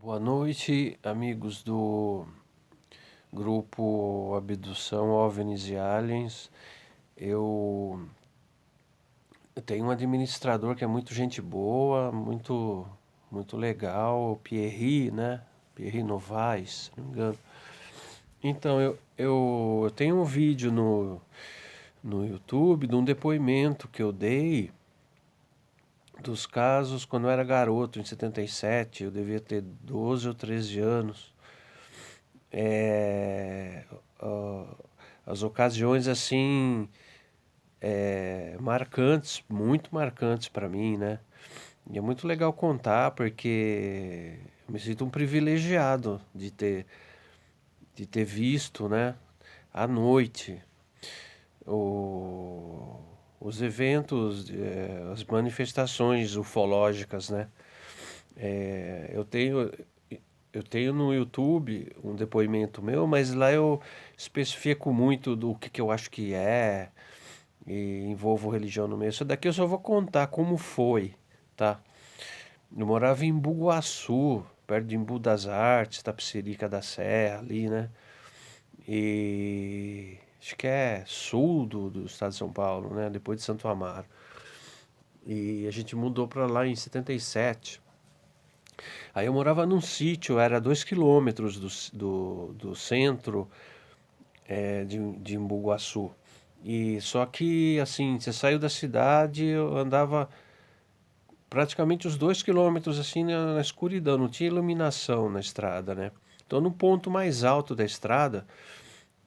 Boa noite, amigos do grupo Abdução OVNIs e Aliens. Eu, eu tenho um administrador que é muito gente boa, muito legal, o Pierre, né? Pierre Novaes, se não me engano. Então, eu tenho um vídeo no YouTube de um depoimento que eu dei dos casos quando eu era garoto, em 77. Eu devia ter 12 ou 13 anos. é, ó, as ocasiões assim marcantes, muito marcantes para mim, né? E é muito legal contar porque eu me sinto um privilegiado de ter visto, né, à noite o, os eventos, as manifestações ufológicas, né? Eu tenho no YouTube um depoimento meu, mas lá eu especifico muito do que eu acho que é e envolvo religião no meio. Isso daqui eu só vou contar como foi, tá? Eu morava em Bugaçu, perto de Embu das Artes, Tapicerica da Serra, ali, né? E acho que é sul do estado de São Paulo, né? Depois de Santo Amaro. E a gente mudou pra lá em 77. Aí eu morava num sítio, era 2 quilômetros do centro de Embu-Guaçu. E só que, assim, você saiu da cidade, eu andava praticamente os 2 quilômetros, assim, na escuridão, não tinha iluminação na estrada, né? Então, no ponto mais alto da estrada,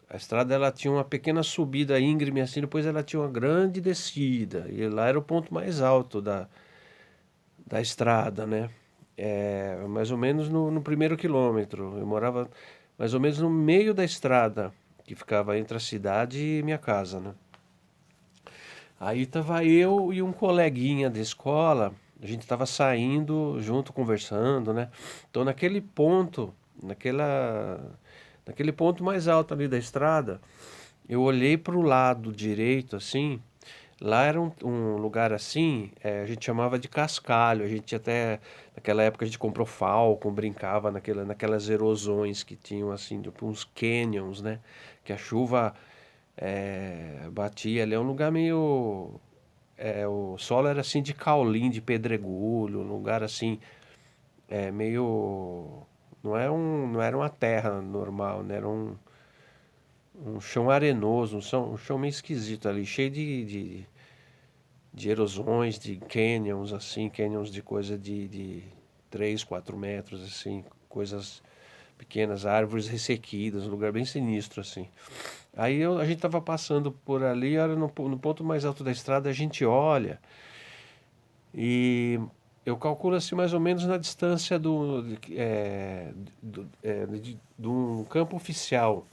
a estrada ela tinha uma pequena subida íngreme, assim, depois ela tinha uma grande descida. E lá era o ponto mais alto da estrada, né? Mais ou menos no primeiro quilômetro. Eu morava mais ou menos no meio da estrada, que ficava entre a cidade e minha casa, né? Aí tava eu e um coleguinha da escola, a gente tava saindo junto, conversando, né? Então naquele ponto mais alto ali da estrada, eu olhei para o lado direito, assim. Lá era um lugar assim, a gente chamava de cascalho. A gente até, naquela época, a gente comprou Falcon, brincava naquelas erosões que tinham, assim, tipo uns canyons, né? Que a chuva batia ali. É um lugar meio. O solo era assim de caulim, de pedregulho, um lugar assim, meio. Não era uma terra normal, né? Era um chão arenoso, um chão meio esquisito ali, cheio de erosões, de canyons, assim, canyons de coisa de 3 4 metros, assim, coisas pequenas, árvores ressequidas, um lugar bem sinistro, assim. Aí a gente tava passando por ali, era no ponto mais alto da estrada, a gente olha e eu calculo assim mais ou menos na distância de um campo oficial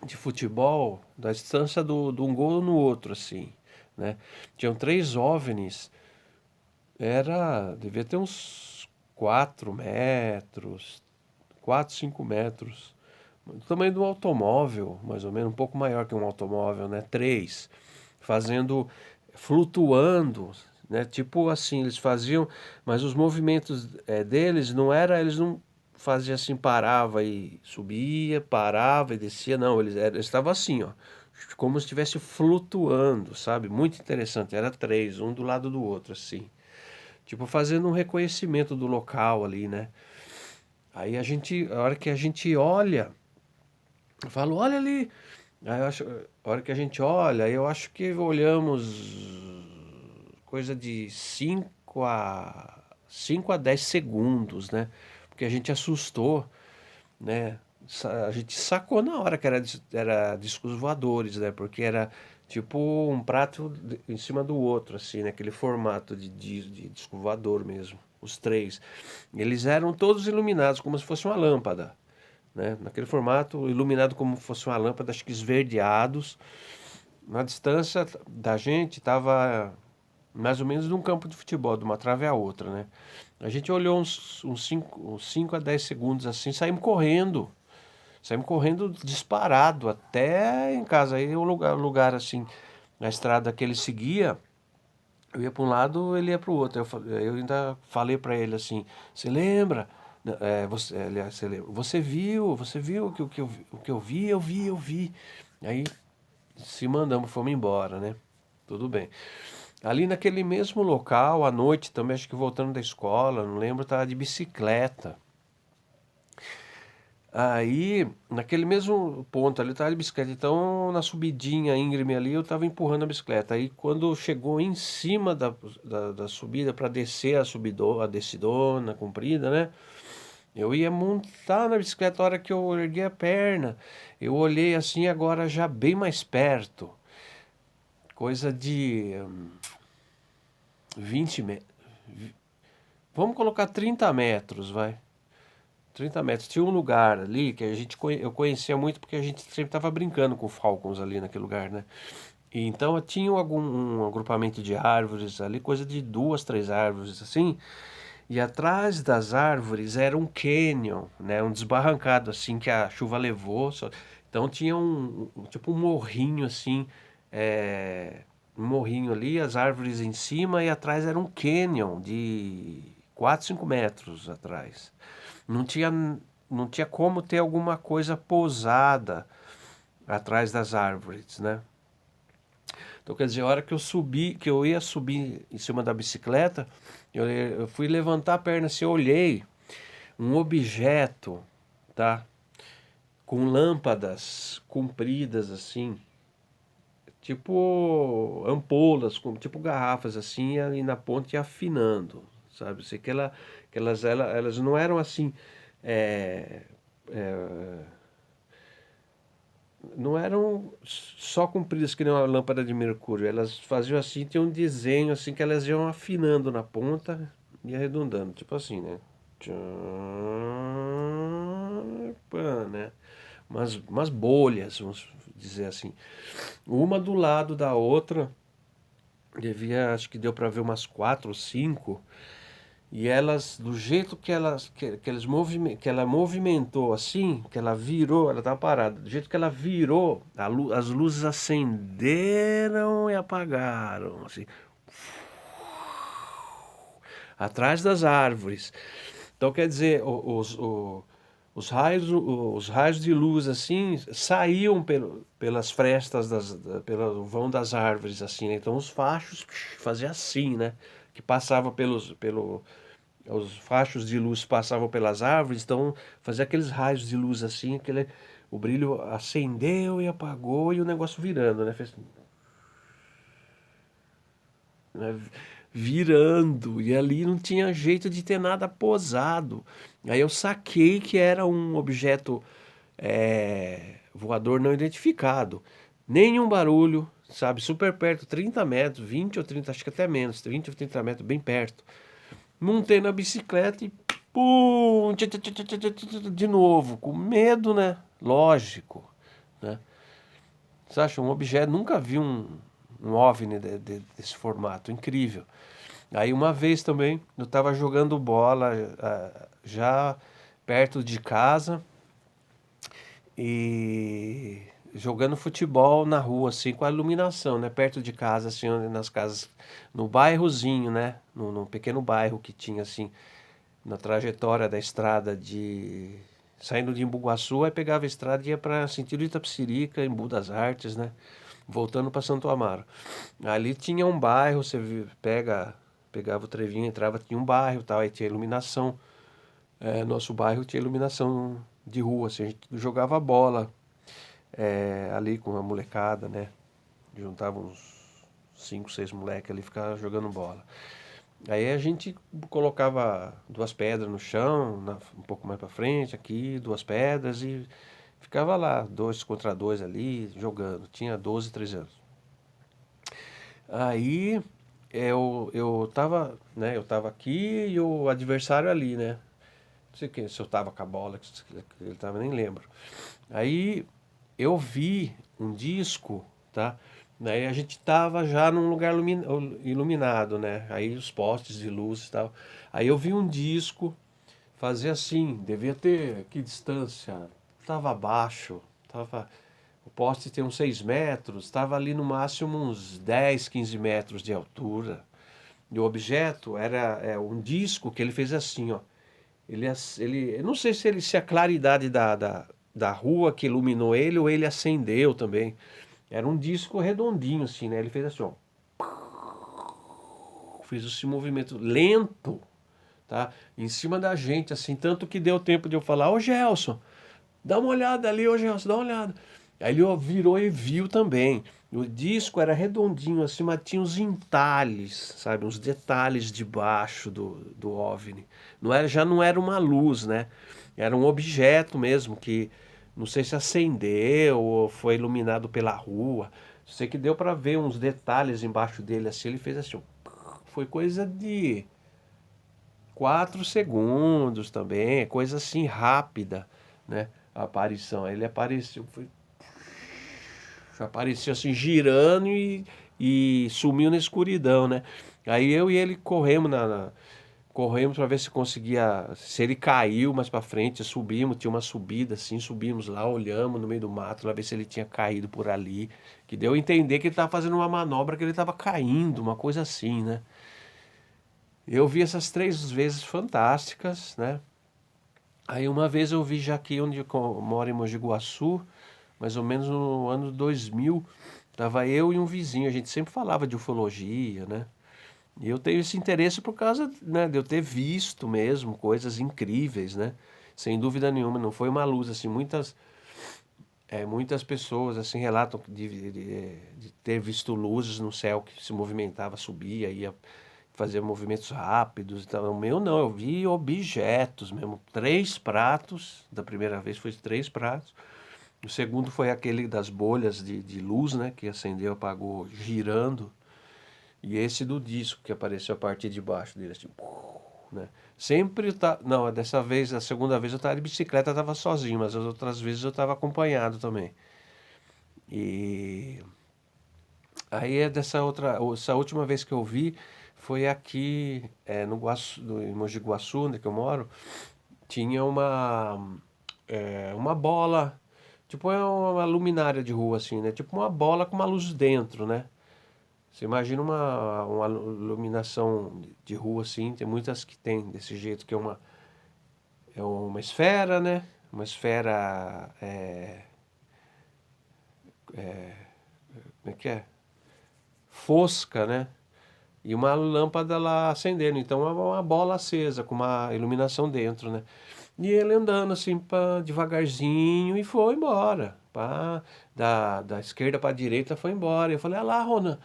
de futebol, da distância de um gol no outro, assim, né? Tinham 3 OVNIs. Devia ter uns 4 metros, 4 5 metros. O tamanho do automóvel, mais ou menos, um pouco maior que um automóvel, né? Três. Fazendo, flutuando, né? Tipo assim, eles faziam, mas os movimentos deles não era, eles não faziam assim, parava e subia, parava e descia, não, eles estavam assim, ó, como se estivesse flutuando, sabe? Muito interessante, era três, um do lado do outro, assim. Tipo, fazendo um reconhecimento do local ali, né? Aí a hora que a gente olha, eu falo, olha ali. A hora que a gente olha, eu acho que olhamos coisa de 5 a 10 segundos, né? Porque a gente assustou, né? A gente sacou na hora que era discos voadores, né? Porque era tipo um prato em cima do outro, assim, né? Aquele formato de disco voador mesmo. Os três. Eles eram todos iluminados, como se fosse uma lâmpada, né? Naquele formato, iluminado como se fosse uma lâmpada, acho que esverdeados. Na distância da gente, estava mais ou menos num campo de futebol, de uma trave à outra, né? A gente olhou uns 5 a 10 segundos assim, saímos correndo. Saímos correndo disparado até em casa. Aí o lugar assim, na estrada que ele seguia, eu ia para um lado, ele ia para o outro. Eu ainda falei para ele assim: Você lembra? Aliás, você lembra, você viu que o que eu vi. Aí se mandamos, fomos embora, né? Tudo bem. Ali naquele mesmo local, à noite também, acho que voltando da escola, não lembro, tava de bicicleta. Aí, naquele mesmo ponto ali, eu tava de bicicleta. Então, na subidinha íngreme ali, eu tava empurrando a bicicleta. Aí, quando chegou em cima da subida para descer a descidona comprida, né? Eu ia montar na bicicleta. A hora que eu erguei a perna, eu olhei assim, agora já bem mais perto. Coisa de 20 metros. Vamos colocar 30 metros, vai. 30 metros. Tinha um lugar ali que eu conhecia muito porque a gente sempre estava brincando com falcons ali naquele lugar, né? E então tinha um agrupamento de árvores ali, coisa de duas, três árvores assim. E atrás das árvores era um canyon, né? Um desbarrancado assim que a chuva levou. Então tinha tipo um morrinho assim, um morrinho ali, as árvores em cima e atrás era um canyon de 4, 5 metros atrás. Não tinha, não tinha como ter alguma coisa pousada atrás das árvores, né? Então, quer dizer, a hora que eu subi, que eu ia subir em cima da bicicleta, eu fui levantar a perna, assim, eu olhei um objeto, tá? Com lâmpadas compridas, assim, tipo ampolas, tipo garrafas, assim, e na ponta ia afinando, sabe? Sei que elas não eram assim, é, é, não eram só compridas que nem uma lâmpada de mercúrio. Elas faziam assim, tinha um desenho assim que elas iam afinando na ponta e arredondando, tipo assim, né? Tchan, pã, né? Umas bolhas, vamos dizer assim. Uma do lado da outra, devia, acho que deu para ver umas quatro ou cinco. E elas, do jeito que ela movimentou assim, que ela virou, ela estava parada, do jeito que ela virou, as luzes acenderam e apagaram, assim, atrás das árvores. Então, quer dizer, os raios de luz assim saíam pelas frestas pelo vão das árvores assim, né? Então os fachos faziam assim, né? Que passava os fachos de luz passavam pelas árvores, então fazia aqueles raios de luz assim, o brilho acendeu e apagou e o negócio virando, né? Fez, né? Virando, e ali não tinha jeito de ter nada posado. Aí eu saquei que era um objeto voador não identificado. Nenhum barulho, sabe? Super perto, 30 metros, 20 ou 30, acho que até menos, 20 ou 30 metros, bem perto. Montei na bicicleta e pum, de novo, com medo, né? Lógico, né? Você acha, um objeto, nunca vi um OVNI desse formato, incrível. Aí uma vez também, eu estava jogando bola já perto de casa e jogando futebol na rua, assim, com a iluminação, né? Perto de casa, assim, nas casas, no bairrozinho, né? No pequeno bairro que tinha, assim, na trajetória da estrada de saindo de Embu-Guaçu, aí pegava a estrada e ia para sentido Itapecerica, Embu das Artes, né? Voltando para Santo Amaro. Ali tinha um bairro, pegava o trevinho, entrava, tinha um bairro, tal, aí tinha iluminação. Nosso bairro tinha iluminação de rua, assim, a gente jogava bola ali com a molecada, né? Juntava uns 5, 6 moleques ali, ficava jogando bola. Aí a gente colocava duas pedras no chão, um pouco mais pra frente, aqui, duas pedras e ficava lá, 2 contra 2 ali, jogando. Tinha 12, 13 anos. Aí eu tava aqui e o adversário ali, né? Não sei se eu tava com a bola, se ele tava, nem lembro. Aí eu vi um disco, tá? Daí a gente tava já num lugar iluminado, né? Aí os postes de luz e tal. Aí eu vi um disco fazer assim, devia ter que distância? Tava abaixo, o poste tem uns 6 metros, estava ali no máximo uns 10, 15 metros de altura. E o objeto era um disco que ele fez assim, ó. Eu não sei se a claridade da rua que iluminou ele ou ele acendeu também. Era um disco redondinho assim, né? Ele fez assim, ó. Fez esse movimento lento, tá? Em cima da gente, assim, tanto que deu tempo de eu falar, ô Gelson, dá uma olhada ali, ô Gelson, dá uma olhada. Aí ele virou e viu também. O disco era redondinho, assim, mas tinha uns entalhes, sabe? Uns detalhes debaixo do OVNI. Já não era uma luz, né? Era um objeto mesmo que não sei se acendeu ou foi iluminado pela rua. Sei que deu para ver uns detalhes embaixo dele, assim. Ele fez assim, ó, foi coisa de 4 segundos também, coisa assim rápida, né? A aparição. Ele apareceu, apareceu assim girando e sumiu na escuridão, né? Aí eu e ele corremos para ver se conseguia, se ele caiu mais para frente, subimos, tinha uma subida assim, subimos lá, olhamos no meio do mato, para ver se ele tinha caído por ali, que deu a entender que ele estava fazendo uma manobra, que ele estava caindo, uma coisa assim, né? Eu vi essas 3 vezes fantásticas, né? Aí uma vez eu vi já aqui onde eu moro em Mogi Guaçu, mais ou menos no ano 2000, tava eu e um vizinho, a gente sempre falava de ufologia, né? E eu tenho esse interesse por causa, né, de eu ter visto mesmo coisas incríveis, né? Sem dúvida nenhuma, não foi uma luz assim, muitas pessoas assim relatam de ter visto luzes no céu que se movimentava, subia, ia fazer movimentos rápidos e tal. O meu não, eu vi objetos mesmo. 3 pratos, da primeira vez foi 3 pratos. O segundo foi aquele das bolhas de luz, né? Que acendeu, apagou, girando. E esse do disco que apareceu a partir de baixo dele, assim, né? Sempre tá. Não, dessa vez, a segunda vez eu tava de bicicleta, eu tava sozinho, mas as outras vezes eu tava acompanhado também. E aí é essa última vez que eu vi foi aqui no Guaçu, em Mogi Guaçu, onde que eu moro, tinha uma bola, tipo é uma luminária de rua assim, né? Tipo uma bola com uma luz dentro, né? Você imagina uma iluminação de rua assim, tem muitas que tem desse jeito, que é uma esfera, né? Uma esfera, como é que é? Fosca, né? E uma lâmpada lá acendendo. Então é uma bola acesa com uma iluminação dentro, né? E ele andando assim devagarzinho e foi embora. Pá, da esquerda para a direita foi embora. Eu falei, ah lá, Rona,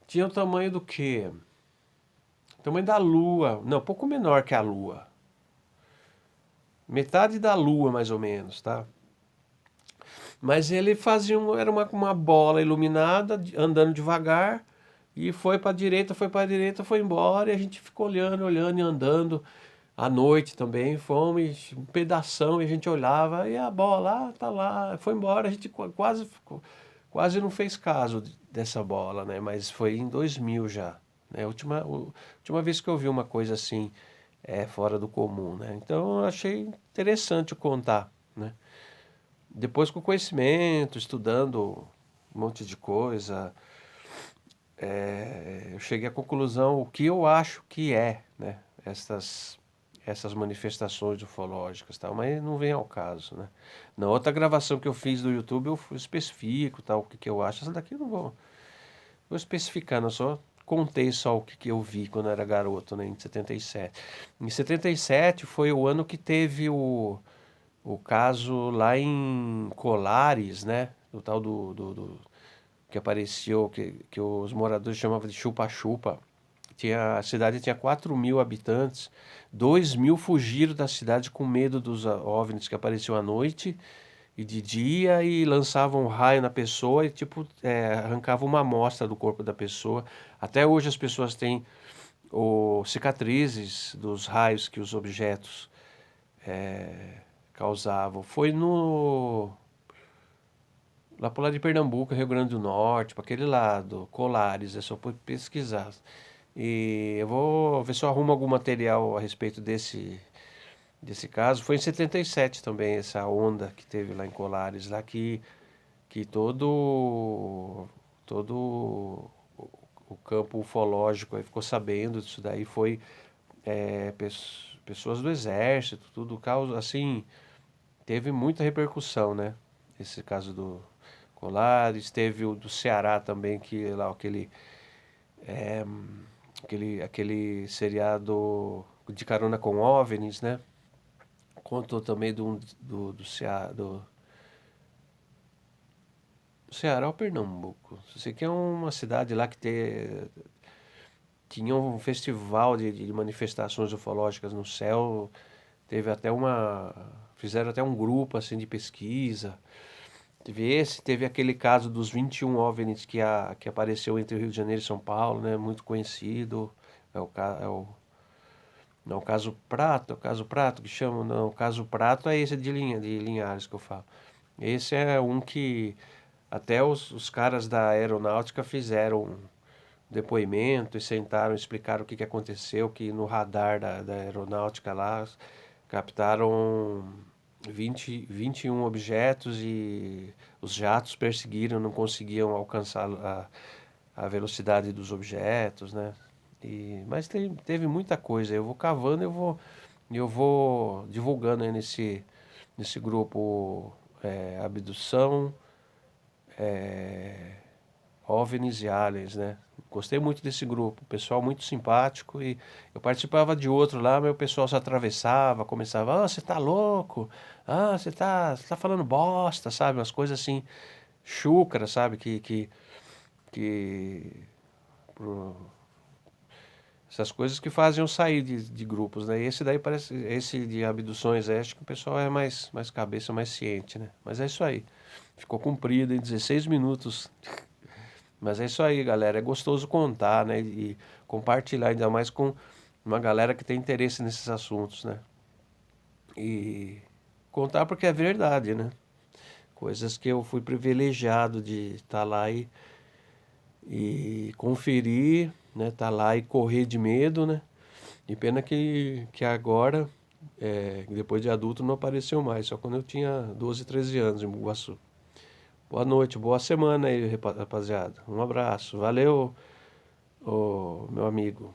tinha o tamanho do quê? O tamanho da Lua. Não, um pouco menor que a Lua. Metade da Lua, mais ou menos, tá? Mas ele fazia era uma bola iluminada, andando devagar, e foi para a direita, foi para a direita, foi embora, e a gente ficou olhando, olhando e andando. À noite também, fomos um pedação, e a gente olhava, e a bola, tá lá, foi embora, a gente quase não fez caso dessa bola, né? Mas foi em 2000 já, né? A última vez que eu vi uma coisa assim, fora do comum, né? Então eu achei interessante contar, né? Depois com conhecimento, estudando um monte de coisa, eu cheguei à conclusão o que eu acho que né? Essas manifestações ufológicas, tal, mas não vem ao caso, né? Na outra gravação que eu fiz do YouTube eu especifico tal o que eu acho. Essa daqui eu não vou especificar, não só contei só o que eu vi quando eu era garoto, né? Em 77. Em 77 foi o ano que teve o caso lá em Colares, né? Do tal que apareceu, que os moradores chamavam de chupa-chupa. A cidade tinha 4.000 habitantes, 2.000 fugiram da cidade com medo dos OVNIs que apareciam à noite e de dia e lançavam um raio na pessoa e tipo arrancavam uma amostra do corpo da pessoa. Até hoje as pessoas têm cicatrizes dos raios que os objetos causavam. Foi lá pro lado de Pernambuco, Rio Grande do Norte, para aquele lado, Colares, é só pesquisar. E eu vou ver se eu arrumo algum material a respeito desse caso. Foi em 77 também, essa onda que teve lá em Colares, lá que todo o campo ufológico aí ficou sabendo disso daí. Foi pessoas do exército, tudo causa, assim, teve muita repercussão, né? Esse caso do Colares, teve o do Ceará também, que lá aquele seriado de Carona com OVNIs, né? Contou também do Ceará, do Ceará ou Pernambuco. Sei que é uma cidade lá que tinha um festival de manifestações ufológicas no céu. Teve até fizeram até um grupo assim de pesquisa. Teve aquele caso dos 21 OVNIs que apareceu entre o Rio de Janeiro e São Paulo, né? Muito conhecido. Não, o caso Prato, é o caso Prato que chamam, não, o caso Prato é esse de Linhares que eu falo. Esse é um que até os caras da aeronáutica fizeram um depoimento e sentaram, explicaram o que aconteceu, que no radar da aeronáutica lá captaram 21 objetos e os jatos perseguiram, não conseguiam alcançar a velocidade dos objetos, né? Mas teve muita coisa. Eu vou cavando, eu vou divulgando aí nesse grupo abdução, OVNIs e aliens, né? Gostei muito desse grupo, pessoal muito simpático e eu participava de outro lá, mas o pessoal se atravessava, começava, você tá louco? Você tá falando bosta, sabe? Umas coisas assim, chúcaras, sabe? Que pro- essas coisas que fazem eu sair de grupos, né? E esse daí parece, esse de abduções, acho que o pessoal é mais cabeça, mais ciente, né? Mas é isso aí. Ficou comprido em 16 minutos. Mas é isso aí, galera. É gostoso contar, né? E compartilhar, ainda mais com uma galera que tem interesse nesses assuntos, né? E contar porque é verdade, né? Coisas que eu fui privilegiado de estar lá e conferir, né? Tá lá e correr de medo, né? E pena que agora, depois de adulto, não apareceu mais. Só quando eu tinha 12, 13 anos em Bugaçu. Boa noite, boa semana aí, rapaziada. Um abraço. Valeu, ô, meu amigo.